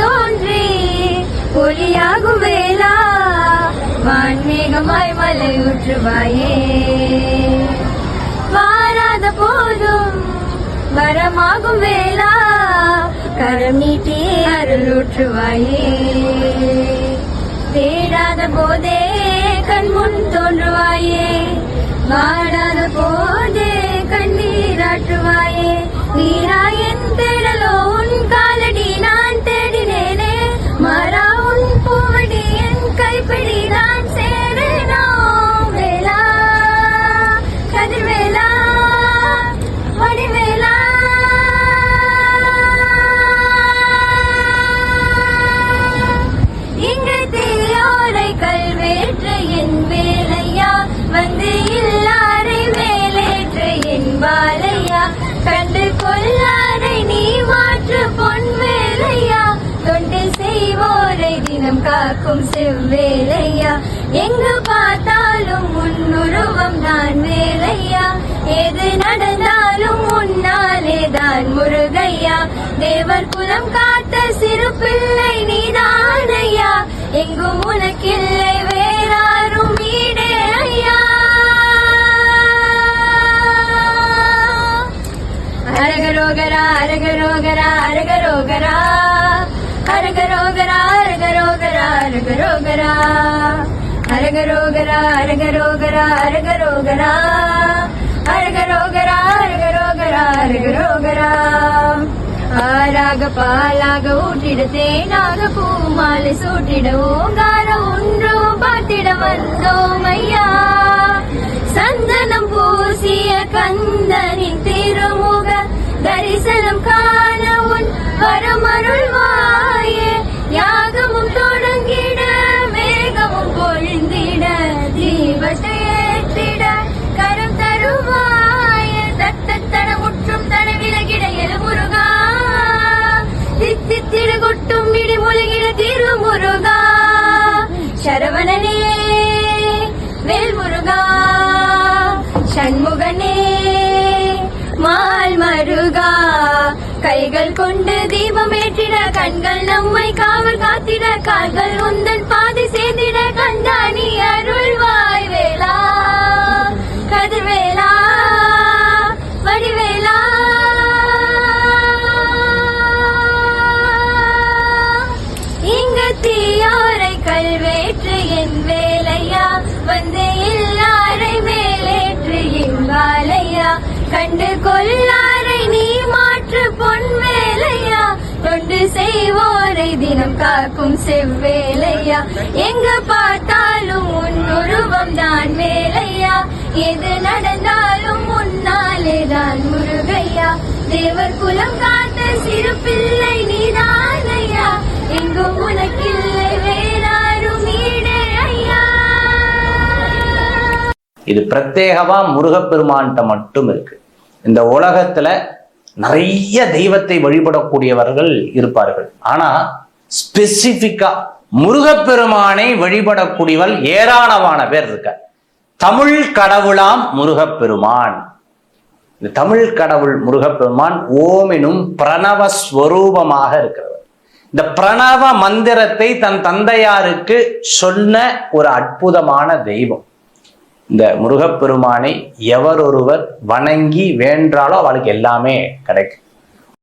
தோன்றி ஒளியாகும் வேளா வான்மேகமாய் மலை ஊற்றுவாயே. வாராத போதும் வரமாகும் வேளா கரம் நீட்டி அருள் ஊற்றுவாயே. தேடாத போதே கண் முன் தோன்றுவாயே, வாடாத போதே கண்ணீராற்றுவாயே. நீராயன் தேடலோ உன் காலடி நான் தேடினேனே, மாறா உன் பூவடி என் கைப்பிடி நான் சேரேனோ. வேளா கதிர்வேளா வடிவேளா இங்கு தீயோரை கல்வேற்ற என் வேலையா, வந்து இல்லாரை மேலேற்ற என் பாலையா. கண்டு கொள்ளாரை நீ மாற்று பொன் வேலையா, தொண்டு செய்வோரை தினம் காக்கும் செவ்வேலையா. எங்கு பார்த்தாலும் உன்னுருவம் தான் வேலையா, எது நடந்தாலும் உன்னாலே தான் முருகையா. தேவர் குலம் காத்த சிறு பிள்ளை நீதானையா, எங்கும் உனக்கில்லை வேறாரும் வீடே ஐயா. அரகரோகரா அரகரோகரா அரகரோகரா அரகரோகரா அரகரோகரா அரகரோகரா அரகரோகரா அரகரோகரா அரகரோகரா அரகரோகரா அரகரோகரா அரகரோகரா. ஆறாக பாலாக ஊட்டிட தேனாக பூமாலை சூட்டிட ஓங்கார ஒன்றும் பாட்டிட வந்தோம் ஐயா. சந்தனம் பூசிய கந்தனின் திருமுக தரிசனம் காண உன் வரமருள்வாயே. யாகமும் தொடங்கிட மேகமும் பொழிந்திட தீபத்தை ஏற்றிட கரம் தருவாய. தத்தத்தட முற்றும் தட விலகிட எழுமுருகா, தித்தித்திட கொட்டும் இடி மொழிகிட திருமுருகா. சரவணனே வேல்முருகா, சண்முகனே மால் மருகா. கைகள் கொண்டு தீபம் ஏற்றிட கண்கள் நம்மை காவல் காத்திட, கால்கள் உந்தன் பாதை சேர்ந்திட கண்டாணி அருள்வாய். வேளா கதிர்வேளா வடிவேளா இங்கு தீயோரை கல்வேற்று என் வேலையா, வந்து இல்லாரை மேலேற்று என் பாலையா. கண்டு கொள்ளாரை நீ மாற்று பொன் வேலையா, தொண்டு செய்வோரை தினம் காக்கும் செவ்வேலையா. எங்கு பார்த்தாலும் உன் உருவம் தான் வேலையா, எது நடந்தாலும் உன்னாலே தான் முருகையா. தேவர் குலம் காத்த சிறு பிள்ளை நீதானையா, எங்கும் உனக்கில்லை வேறாரும் ஈடே ஐயா. இது பிரத்யேகமா முருகப்பெருமான்கிட்ட மட்டும் இருக்கு. இந்த உலகத்துல நிறைய தெய்வத்தை வழிபடக்கூடியவர்கள் இருப்பார்கள், ஆனா ஸ்பெசிபிக்கா முருகப்பெருமானை வழிபடக்கூடியவள் ஏராளமான பேர் இருக்க. தமிழ் கடவுளாம் முருகப்பெருமான். இந்த தமிழ் கடவுள் முருகப்பெருமான் ஓம் எனும் பிரணவ ஸ்வரூபமாக இருக்கிறவர். இந்த பிரணவ மந்திரத்தை தன் தந்தையாருக்கு சொன்ன ஒரு அற்புதமான தெய்வம். இந்த முருகப்பெருமானை எவர் ஒருவர் வணங்கி வேண்டாலோ அவளுக்கு எல்லாமே கிடைக்கும்.